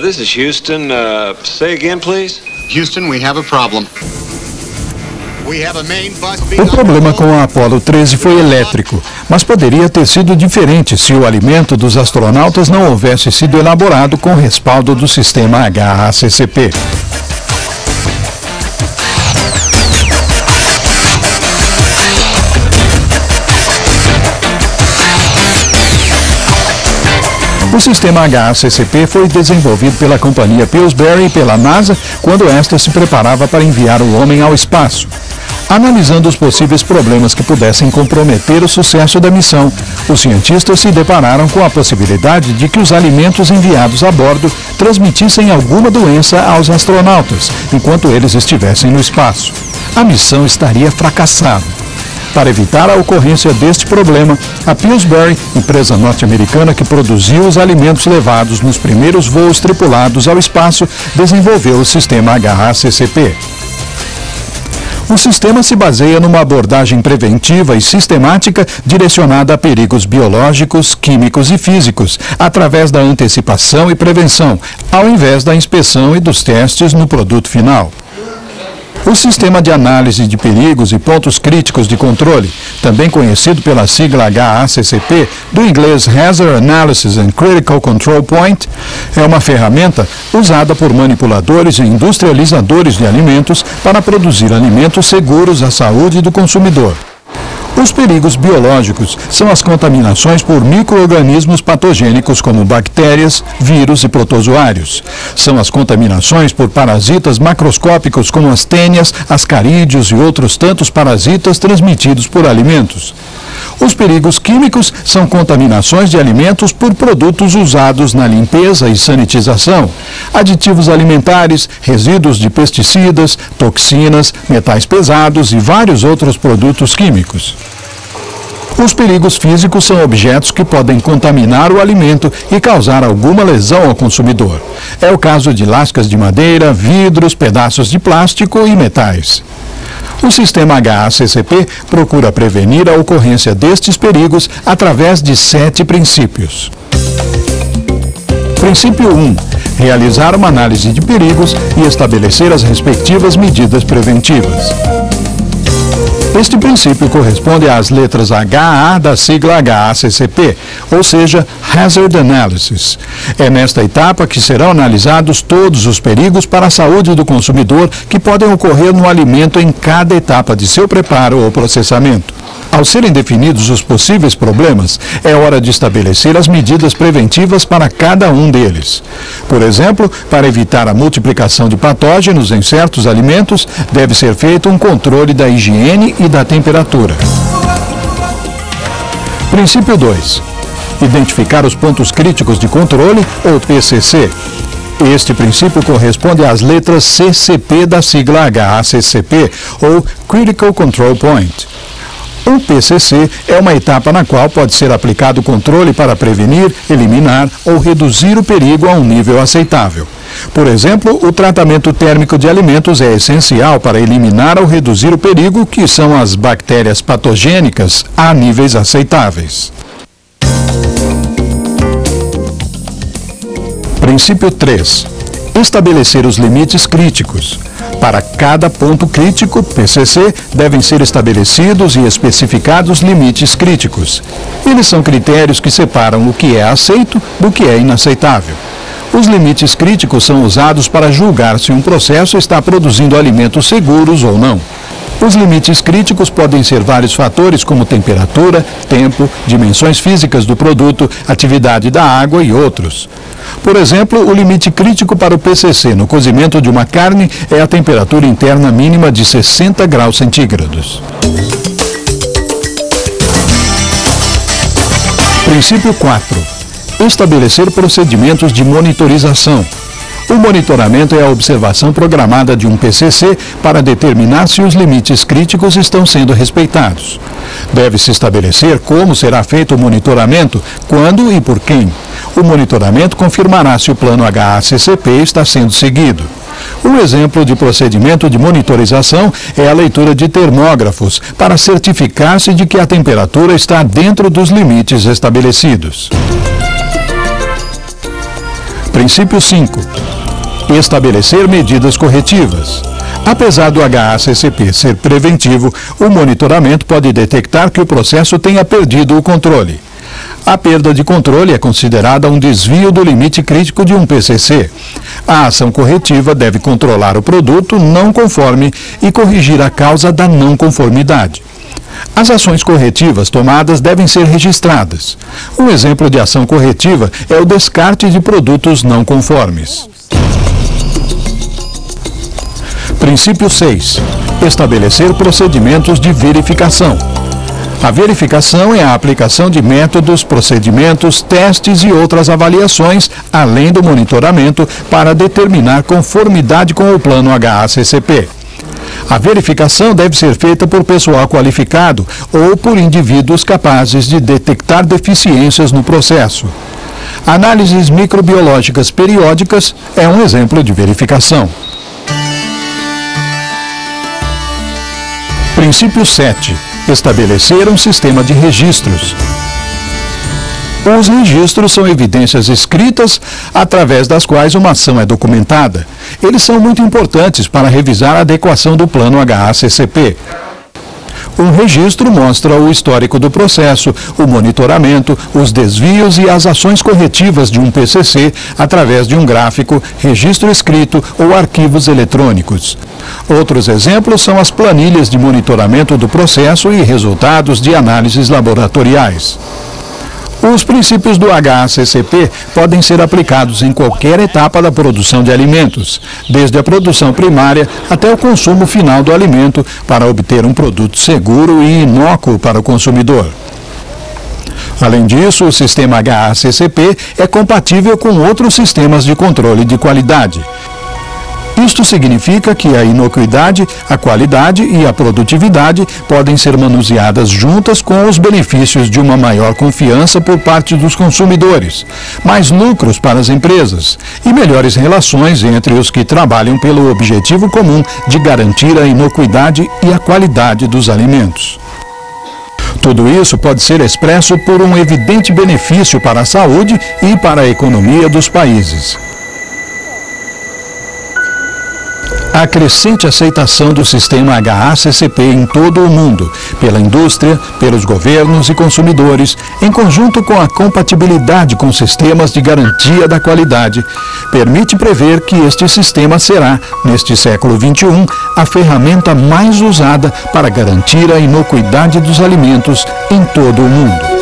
This is Houston. Say again, please. Houston, we have a problem. O problema com a Apollo 13 foi elétrico, mas poderia ter sido diferente se o alimento dos astronautas não houvesse sido elaborado com respaldo do sistema HACCP. O sistema HACCP foi desenvolvido pela companhia Pillsbury e pela NASA quando esta se preparava para enviar o homem ao espaço. Analisando os possíveis problemas que pudessem comprometer o sucesso da missão, os cientistas se depararam com a possibilidade de que os alimentos enviados a bordo transmitissem alguma doença aos astronautas, enquanto eles estivessem no espaço. A missão estaria fracassada. Para evitar a ocorrência deste problema, a Pillsbury, empresa norte-americana que produziu os alimentos levados nos primeiros voos tripulados ao espaço, desenvolveu o sistema HACCP. O sistema se baseia numa abordagem preventiva e sistemática direcionada a perigos biológicos, químicos e físicos, através da antecipação e prevenção, ao invés da inspeção e dos testes no produto final. O sistema de análise de perigos e pontos críticos de controle, também conhecido pela sigla HACCP, do inglês Hazard Analysis and Critical Control Point, é uma ferramenta usada por manipuladores e industrializadores de alimentos para produzir alimentos seguros à saúde do consumidor. Os perigos biológicos são as contaminações por micro-organismos patogênicos como bactérias, vírus e protozoários. São as contaminações por parasitas macroscópicos como as tênias, ascarídeos e outros tantos parasitas transmitidos por alimentos. Os perigos químicos são contaminações de alimentos por produtos usados na limpeza e sanitização, aditivos alimentares, resíduos de pesticidas, toxinas, metais pesados e vários outros produtos químicos. Os perigos físicos são objetos que podem contaminar o alimento e causar alguma lesão ao consumidor. É o caso de lascas de madeira, vidros, pedaços de plástico e metais. O sistema HACCP procura prevenir a ocorrência destes perigos através de 7 princípios. Princípio 1. Realizar uma análise de perigos e estabelecer as respectivas medidas preventivas. Este princípio corresponde às letras HA da sigla HACCP, ou seja, Hazard Analysis. É nesta etapa que serão analisados todos os perigos para a saúde do consumidor que podem ocorrer no alimento em cada etapa de seu preparo ou processamento. Ao serem definidos os possíveis problemas, é hora de estabelecer as medidas preventivas para cada um deles. Por exemplo, para evitar a multiplicação de patógenos em certos alimentos, deve ser feito um controle da higiene e da temperatura. Princípio 2. Identificar os pontos críticos de controle, ou PCC. Este princípio corresponde às letras CCP da sigla HACCP, ou Critical Control Point. O PCC é uma etapa na qual pode ser aplicado o controle para prevenir, eliminar ou reduzir o perigo a um nível aceitável. Por exemplo, o tratamento térmico de alimentos é essencial para eliminar ou reduzir o perigo, que são as bactérias patogênicas, a níveis aceitáveis. Princípio 3. Estabelecer os limites críticos. Para cada ponto crítico, PCC, devem ser estabelecidos e especificados limites críticos. Eles são critérios que separam o que é aceito do que é inaceitável. Os limites críticos são usados para julgar se um processo está produzindo alimentos seguros ou não. Os limites críticos podem ser vários fatores como temperatura, tempo, dimensões físicas do produto, atividade da água e outros. Por exemplo, o limite crítico para o PCC no cozimento de uma carne é a temperatura interna mínima de 60 graus centígrados. Princípio 4. Estabelecer procedimentos de monitorização. O monitoramento é a observação programada de um PCC para determinar se os limites críticos estão sendo respeitados. Deve-se estabelecer como será feito o monitoramento, quando e por quem. O monitoramento confirmará se o plano HACCP está sendo seguido. Um exemplo de procedimento de monitorização é a leitura de termógrafos para certificar-se de que a temperatura está dentro dos limites estabelecidos. Princípio 5. Estabelecer medidas corretivas. Apesar do HACCP ser preventivo, o monitoramento pode detectar que o processo tenha perdido o controle. A perda de controle é considerada um desvio do limite crítico de um PCC. A ação corretiva deve controlar o produto não conforme e corrigir a causa da não conformidade. As ações corretivas tomadas devem ser registradas. Um exemplo de ação corretiva é o descarte de produtos não conformes. Princípio 6. Estabelecer procedimentos de verificação. A verificação é a aplicação de métodos, procedimentos, testes e outras avaliações, além do monitoramento, para determinar conformidade com o plano HACCP. A verificação deve ser feita por pessoal qualificado ou por indivíduos capazes de detectar deficiências no processo. Análises microbiológicas periódicas é um exemplo de verificação. Princípio 7. Estabelecer um sistema de registros. Os registros são evidências escritas através das quais uma ação é documentada. Eles são muito importantes para revisar a adequação do plano HACCP. Um registro mostra o histórico do processo, o monitoramento, os desvios e as ações corretivas de um PCC através de um gráfico, registro escrito ou arquivos eletrônicos. Outros exemplos são as planilhas de monitoramento do processo e resultados de análises laboratoriais. Os princípios do HACCP podem ser aplicados em qualquer etapa da produção de alimentos, desde a produção primária até o consumo final do alimento, para obter um produto seguro e inócuo para o consumidor. Além disso, o sistema HACCP é compatível com outros sistemas de controle de qualidade. Isto significa que a inocuidade, a qualidade e a produtividade podem ser manuseadas juntas com os benefícios de uma maior confiança por parte dos consumidores, mais lucros para as empresas e melhores relações entre os que trabalham pelo objetivo comum de garantir a inocuidade e a qualidade dos alimentos. Tudo isso pode ser expresso por um evidente benefício para a saúde e para a economia dos países. A crescente aceitação do sistema HACCP em todo o mundo, pela indústria, pelos governos e consumidores, em conjunto com a compatibilidade com sistemas de garantia da qualidade, permite prever que este sistema será, neste século XXI, a ferramenta mais usada para garantir a inocuidade dos alimentos em todo o mundo.